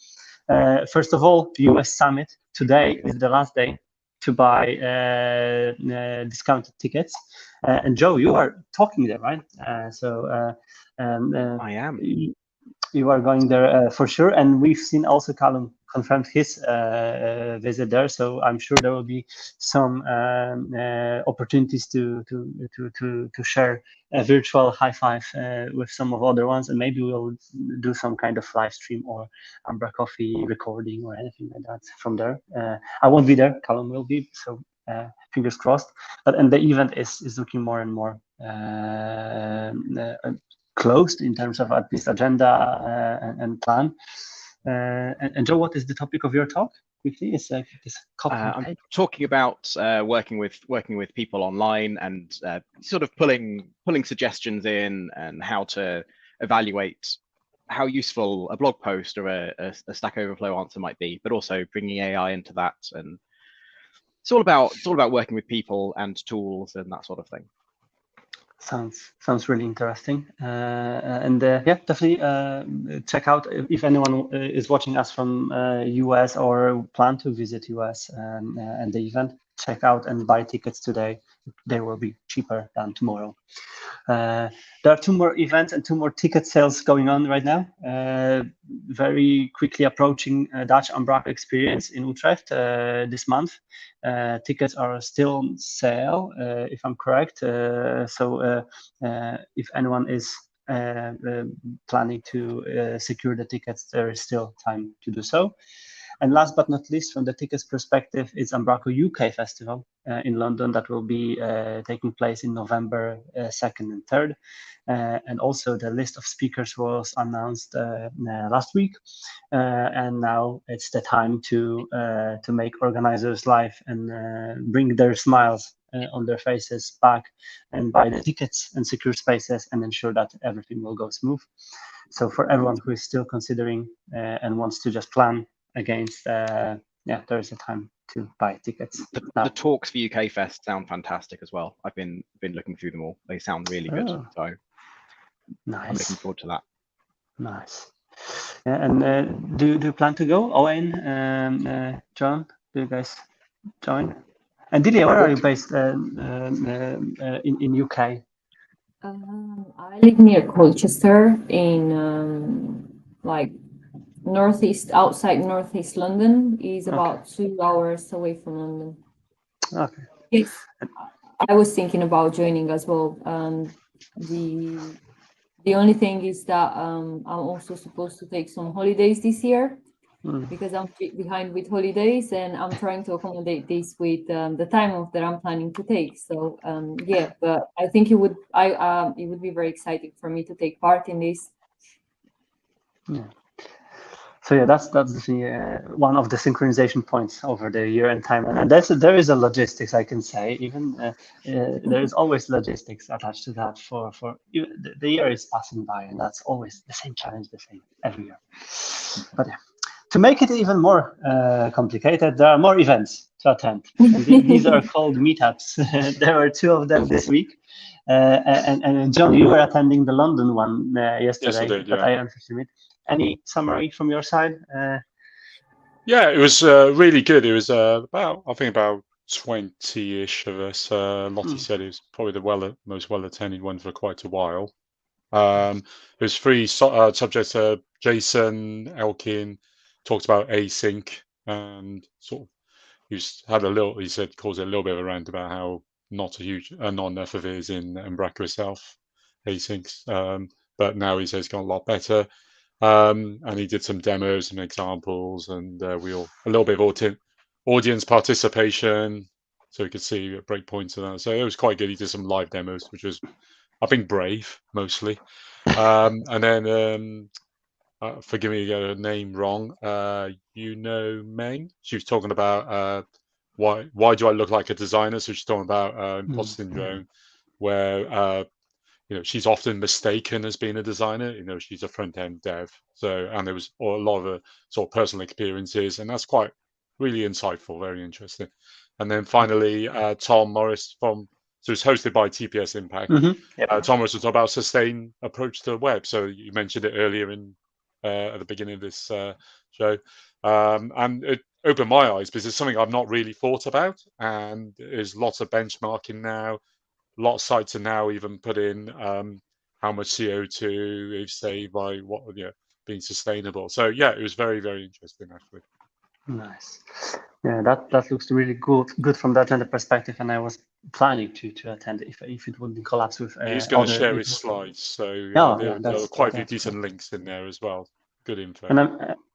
First of all, US Summit today is the last day to buy discounted tickets. And Joe, you are talking there, right? I am. You are going there for sure, and we've seen also Callum confirmed his visit there, so I'm sure there will be some opportunities to share a virtual high five with some of other ones, and maybe we'll do some kind of live stream or umbraCoffee recording or anything like that from there. I won't be there, Callum will be, so fingers crossed. And the event is looking more and more closed in terms of at least agenda and plan. And Joe, what is the topic of your talk? Quickly, it's this I'm talking about working with people online and sort of pulling suggestions in and how to evaluate how useful a blog post or a Stack Overflow answer might be, but also bringing AI into that. And it's all about working with people and tools and that sort of thing. Sounds really interesting, and yeah, definitely check out if anyone is watching us from US or plan to visit US and the event. Check out and buy tickets today. They will be cheaper than tomorrow. There are 2 more events and 2 more ticket sales going on right now. Very quickly approaching Dutch Umbraco experience in Utrecht this month. Tickets are still on sale, if I'm correct. So if anyone is planning to secure the tickets, there is still time to do so. And last but not least, from the tickets perspective, is Umbraco UK Festival in London that will be taking place in November 2nd and 3rd. And also the list of speakers was announced last week. And now it's the time to make organizers live and bring their smiles on their faces back and buy the tickets and secure spaces and ensure that everything will go smooth. So for everyone who is still considering and wants to just plan against, there is a time to buy tickets. The talks for UK Fest sound fantastic as well. I've been looking through them all. They sound really good. So nice. I'm looking forward to that. Nice. Yeah, and do you plan to go? Owen, John, do you guys join? And Dilia, where are you based in UK? I live near Colchester in outside northeast London. Is about 2 hours away from London. Okay. Yes, I was thinking about joining as well. The only thing is that I'm also supposed to take some holidays this year because I'm behind with holidays, and I'm trying to accommodate this with the time off that I'm planning to take. So yeah, but I think it would be very exciting for me to take part in this. Yeah. So yeah, that's the one of the synchronization points over the year and time, and there is a logistics, I can say. Even there is always logistics attached to that. For the year is passing by, and that's always the same challenge, the same every year. But yeah, to make it even more complicated, there are more events to attend. And these are called meetups. There were 2 of them this week. And John, you were attending the London one yesterday. Yes, I did, yeah. But I unfortunately missed. Any summary from your side? Yeah, it was really good. It was about 20-ish of us. Lottie said it was probably the most well-attended one for quite a while. It was 3 subjects. Jason Elkin talked about async and sort of he said caused a little bit of a rant about how not enough of it is in Umbraco itself, asyncs. But now he says it's gone a lot better. And he did some demos and examples, and a little bit of audience participation, so we could see breakpoints and that. So it was quite good. He did some live demos, which was I've been brave mostly. And then forgive me, get her name wrong. Meng. She was talking about why do I look like a designer? So she's talking about imposter syndrome, where she's often mistaken as being a designer. She's a front-end dev. So, and there was a lot of sort of personal experiences, and that's quite really insightful, very interesting. And then finally, Tom Morris so it's hosted by TPS Impact. Tom Morris was talking about sustained approach to the web. So you mentioned it earlier at the beginning of this show. And it opened my eyes because it's something I've not really thought about. And there's lots of benchmarking now. A lot of sites are now even put in how much CO2 they've saved by being sustainable. So yeah, it was very, very interesting actually. Nice. Yeah, that looks really good from that gender perspective, and I was planning to attend if it wouldn't collapse with. He's going to share his slides, so there are quite a few decent links in there as well. Good info.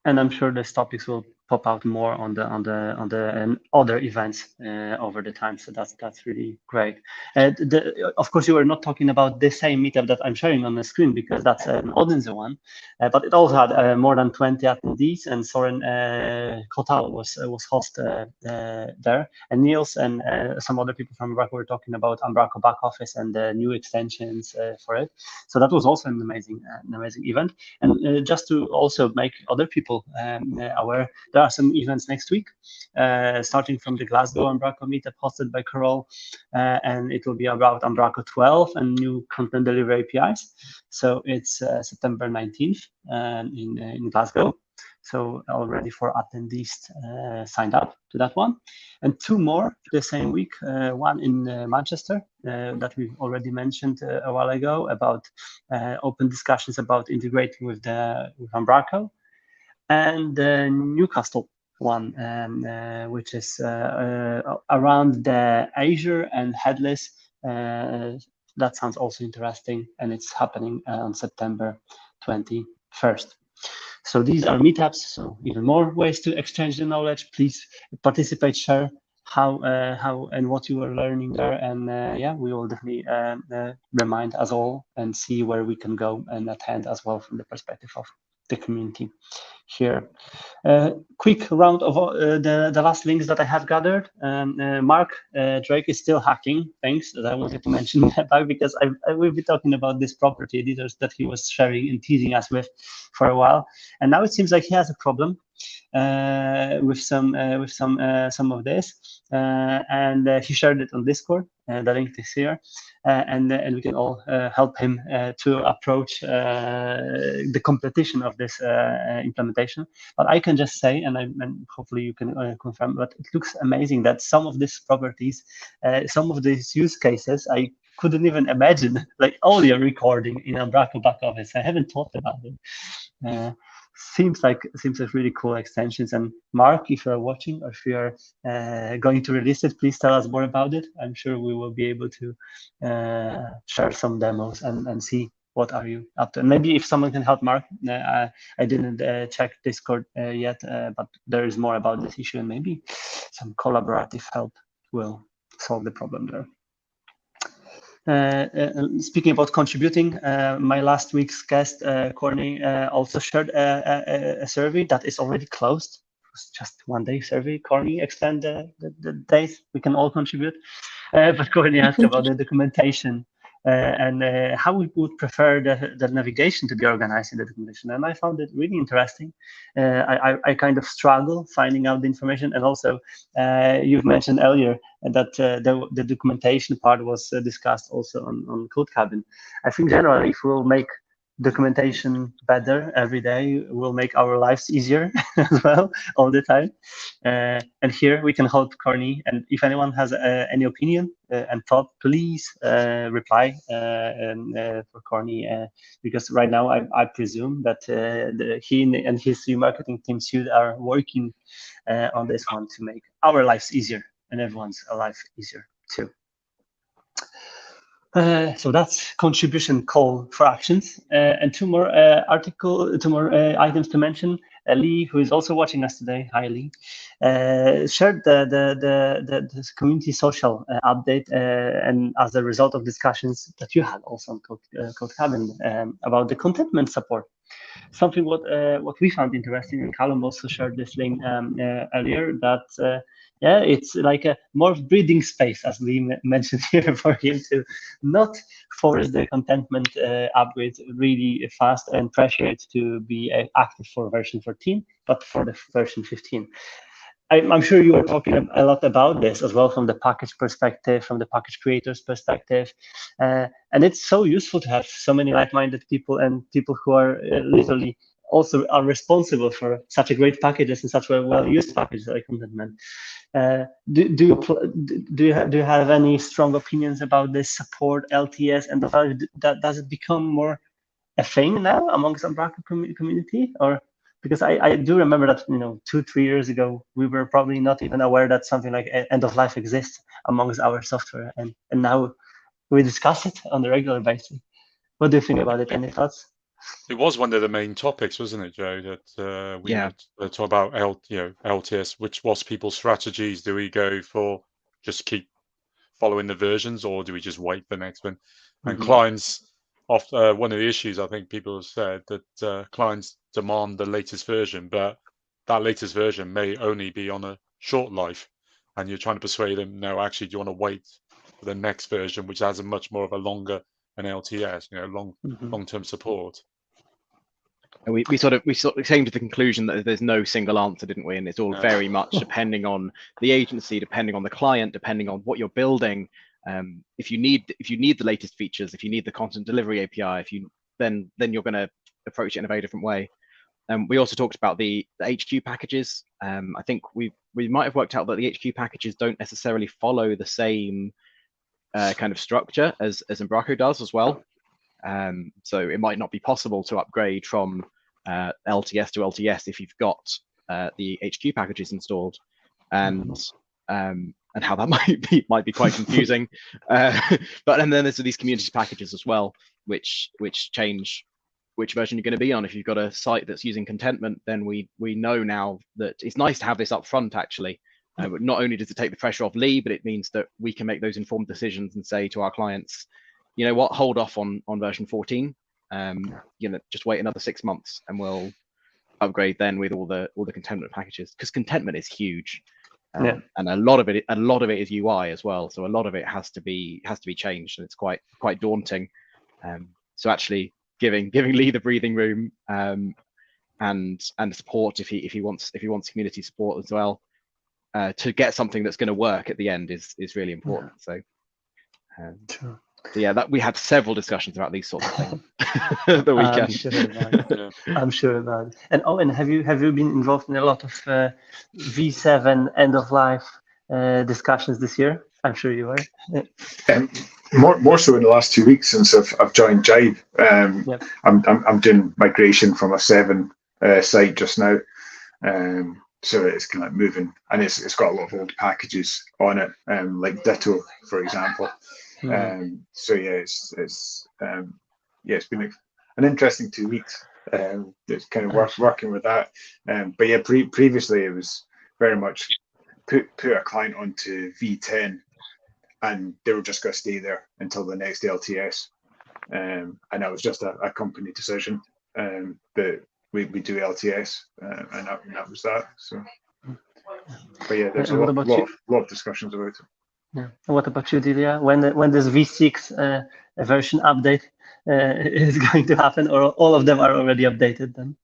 And I'm sure these topics will pop out more on the other events over the time. So that's really great. Of course, you were not talking about the same meetup that I'm sharing on the screen because that's an Odense one, but it also had more than 20 attendees, and Soren Kotal was host there, and Niels and some other people from Umbraco were talking about Umbraco back office and the new extensions for it. So that was also an amazing event. And just to also make other people aware, there are some events next week, starting from the Glasgow Umbraco meetup hosted by Carol, and it will be about Umbraco 12 and new content delivery APIs. So it's September 19th in Glasgow. So already 4 attendees signed up to that one, and 2 more the same week. One in Manchester that we already mentioned a while ago about open discussions about integrating with Umbraco, and the Newcastle one, which is around the Azure and headless. That sounds also interesting, and it's happening on September 21st. So these are meetups, so even more ways to exchange the knowledge. Please participate, share how and what you are learning there, and yeah, we will definitely remind us all and see where we can go and attend as well from the perspective of the community here. Quick round of the last links that I have gathered. Mark Drake is still hacking. Thanks, that I wanted to mention that because I will be talking about this property editors that he was sharing and teasing us with for a while, and now it seems like he has a problem with some of this, and he shared it on Discord. The link is here, and we can all help him to approach the competition of this implementation. But I can just say, and hopefully you can confirm, but it looks amazing that some of these properties, some of these use cases, I couldn't even imagine, like audio recording in Umbraco back office. I haven't thought about it. Seems like really cool extensions. And Mark, if you're watching or if you're going to release it, please tell us more about it. I'm sure we will be able to share some demos and see what are you up to. And maybe if someone can help Mark, I didn't check Discord yet, but there is more about this issue, and maybe some collaborative help will solve the problem there. Speaking about contributing, my last week's guest, Courtney, also shared a survey that is already closed. It was just 1-day survey. Courtney, extend the days we can all contribute. But Courtney asked about the documentation and how we would prefer the navigation to be organized in the documentation. And I found it really interesting. I kind of struggle finding out the information. And also, you've mentioned earlier that the documentation part was discussed also on Codecabin. I think generally, if we'll make documentation better every day, will make our lives easier as well all the time. And here we can help Courtney. And if anyone has any opinion and thought, please reply for Courtney, because right now I presume that he and his marketing team are working on this one to make our lives easier and everyone's life easier too. So that's contribution call for actions, and two more items to mention. Lee, who is also watching us today, hi Lee, shared the community social update, and as a result of discussions that you had also on Codecabin about the contentment support. Something what we found interesting, and Callum also shared this link earlier, that yeah, it's like a more breathing space, as we mentioned here, for him to not force the contentment upgrade really fast and pressure it to be active for version 14, but for the version 15. I'm sure you were talking a lot about this as well from the package perspective, from the package creators perspective. And it's so useful to have so many like-minded people and people who are literally also are responsible for such a great packages and such a well-used packages like Contentment. Do you have any strong opinions about this support, LTS, and does it become more a thing now amongst Umbraco community? Or because I do remember that 2-3 years ago we were probably not even aware that something like end of life exists amongst our software, and now we discuss it on a regular basis. What do you think about it? Any thoughts? It was one of the main topics, wasn't it, Joe? That we would talk about LTS. Which was people's strategies? Do we go for just keep following the versions, or do we just wait for the next one? And clients, one of the issues I think people have said that clients demand the latest version, but that latest version may only be on a short life, and you're trying to persuade them, no, actually, do you want to wait for the next version, which has a much more of a longer an LTS, long-term support. And we sort of came to the conclusion that there's no single answer, didn't we? And it's all very much depending on the agency, depending on the client, depending on what you're building. If you need the latest features, if you need the content delivery API, then you're going to approach it in a very different way. We also talked about the HQ packages. I think we might have worked out that the HQ packages don't necessarily follow the same kind of structure as Umbraco does as well. So it might not be possible to upgrade from LTS to LTS if you've got the HQ packages installed, and how that might be quite confusing. But and then there's these community packages as well, which change which version you're going to be on. If you've got a site that's using Contentment, then we know now that it's nice to have this up front actually. Not only does it take the pressure off Lee, but it means that we can make those informed decisions and say to our clients, you know what, hold off on version 14. Just wait another 6 months, and we'll upgrade then with all the Contentment packages, because Contentment is huge, and a lot of it is UI as well. So a lot of it has to be changed, and it's quite daunting. So actually giving Lee the breathing room and support if he wants community support as well. To get something that's going to work at the end is really important. So, yeah, that we had several discussions about these sorts of things the weekend. I'm sure about it. And Owen, have you been involved in a lot of V7 end of life discussions this year? I'm sure you are. More so in the last 2 weeks since I've joined Jive. I'm doing migration from a 7 site just now. So it's kind of moving, and it's got a lot of old packages on it, like Ditto, for example. So yeah, it's been an interesting 2 weeks. It's kind of working with that. But yeah, previously it was very much put a client onto V10, and they were just going to stay there until the next LTS. And that was just a company decision. That we do LTS, and that was that. So, but yeah, there's a lot of discussions about it. Yeah. What about you, Delia? When this V6 version update is going to happen, or all of them are already updated then?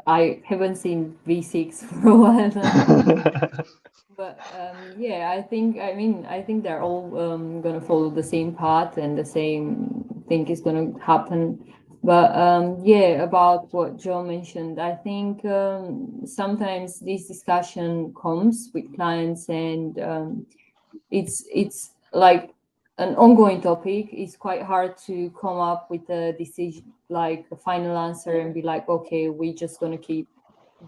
I haven't seen V6 for a while now. But yeah, I think they're all going to follow the same path, and the same thing is going to happen. But yeah, about what Joe mentioned, I think sometimes this discussion comes with clients, and it's like an ongoing topic. It's quite hard to come up with a decision, like a final answer, and be like, okay, we're just going to keep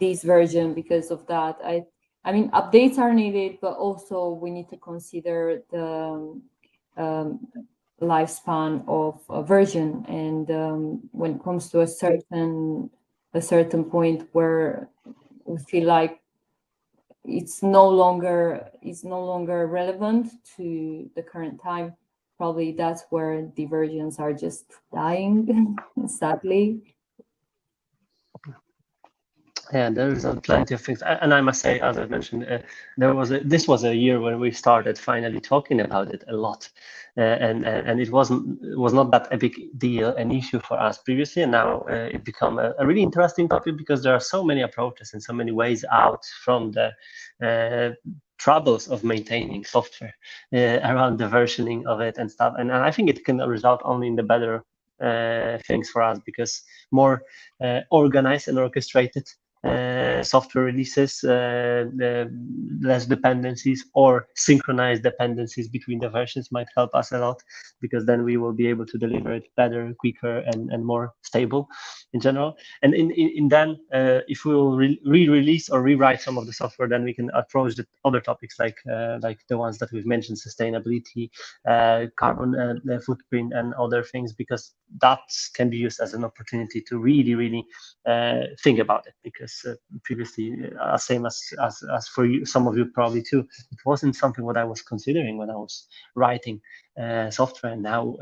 this version because of that. I mean, updates are needed, but also we need to consider the lifespan of a version, and when it comes to a certain point where we feel like it's no longer relevant to the current time, probably that's where the versions are just dying, sadly. Yeah, there's plenty of things, and I must say, as I mentioned, this was a year where we started finally talking about it a lot, and it was not that a big deal, an issue for us previously, and now it become a really interesting topic because there are so many approaches and so many ways out from the troubles of maintaining software around the versioning of it and stuff, and I think it can result only in the better things for us, because more organized and orchestrated software releases, less dependencies or synchronized dependencies between the versions might help us a lot, because then we will be able to deliver it better, quicker, and more stable in general. And in then, if we will re-release or rewrite some of the software, then we can approach the other topics like the ones that we've mentioned, sustainability, carbon footprint, and other things, because that can be used as an opportunity to really think about it, because previously, same as for you, some of you probably too, it wasn't something what I was considering when I was writing software. And now,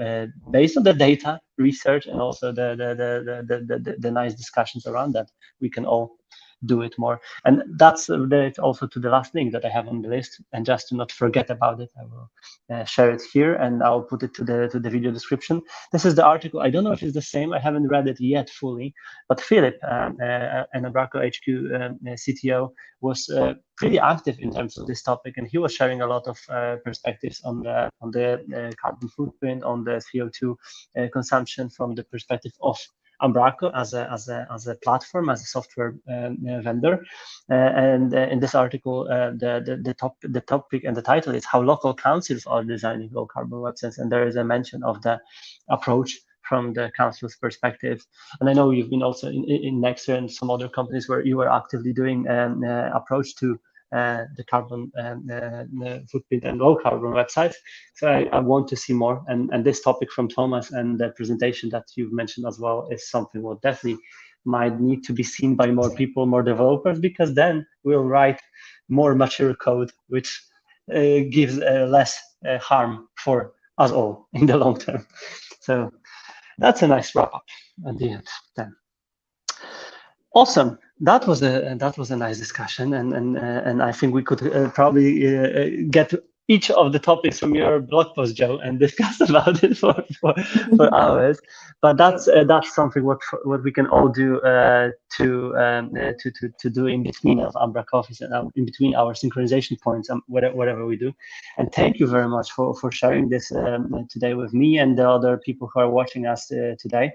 based on the data research and also the nice discussions around that, we can all do it more. And that's also to the last link that I have on the list. And just to not forget about it, I will share it here, and I'll put it to the video description. This is the article. I don't know if it's the same. I haven't read it yet fully, but Philip, an Umbraco HQ CTO, was pretty active in terms of this topic, and he was sharing a lot of perspectives on the carbon footprint, on the CO2 consumption from the perspective of Umbraco as a platform, as a software vendor. And in this article, the topic and the title is how local councils are designing low carbon websites, and there is a mention of the approach from the council's perspective. And I know you've been also in Nexer and some other companies where you are actively doing an approach to the carbon footprint and low carbon websites. So I want to see more. And this topic from Thomas and the presentation that you've mentioned as well is something what definitely might need to be seen by more people, more developers, because then we'll write more mature code, which gives less harm for us all in the long term. So that's a nice wrap up at the end then. Awesome. That was a nice discussion, and I think we could probably get each of the topics from your blog post, Joe, and discuss about it for hours. But that's something what we can all do to do in between of umbraCoffees and in between our synchronization points, whatever we do. And thank you very much for sharing this today with me and the other people who are watching us today.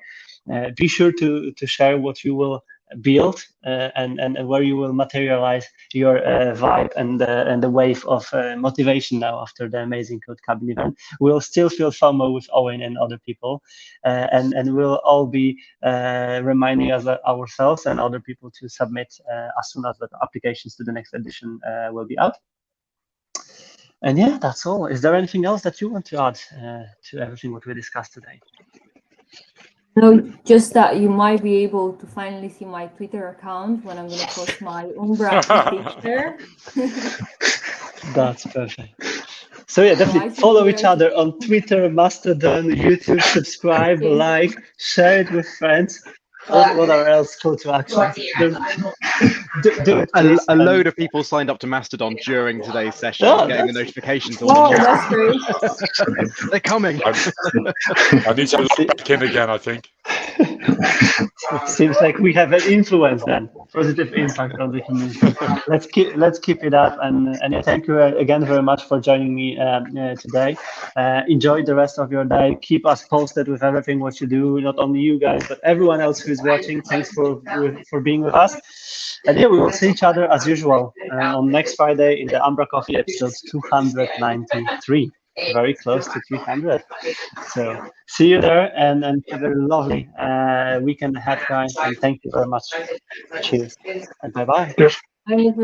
Be sure to share what you will build and where you will materialize your vibe and the wave of motivation now after the amazing Codecabin event. We'll still feel FOMO with Owen and other people, and we'll all be reminding us ourselves and other people to submit as soon as the applications to the next edition will be out. And yeah, that's all. Is there anything else that you want to add to everything what we discussed today? No, just that you might be able to finally see my Twitter account when I'm going to post my Umbraco picture. That's perfect. So yeah, definitely follow each other on Twitter, Mastodon, YouTube, subscribe, like, share it with friends. What are else call to action? Do it. A load of people signed up to Mastodon during today's session, getting the notifications all the morning. That's great. They're coming. I need to log back in again, I think. Seems like we have an influence then, positive impact on the community. Let's keep it up, and thank you again very much for joining me today. Enjoy the rest of your day. Keep us posted with everything what you do, not only you guys but everyone else who is watching. Thanks for being with us, and yeah, we will see each other as usual on next Friday in the umbraCoffee episode 293. Very close to 300. So see you there, and have a lovely weekend ahead, guys, and thank you very much. Cheers and bye-bye.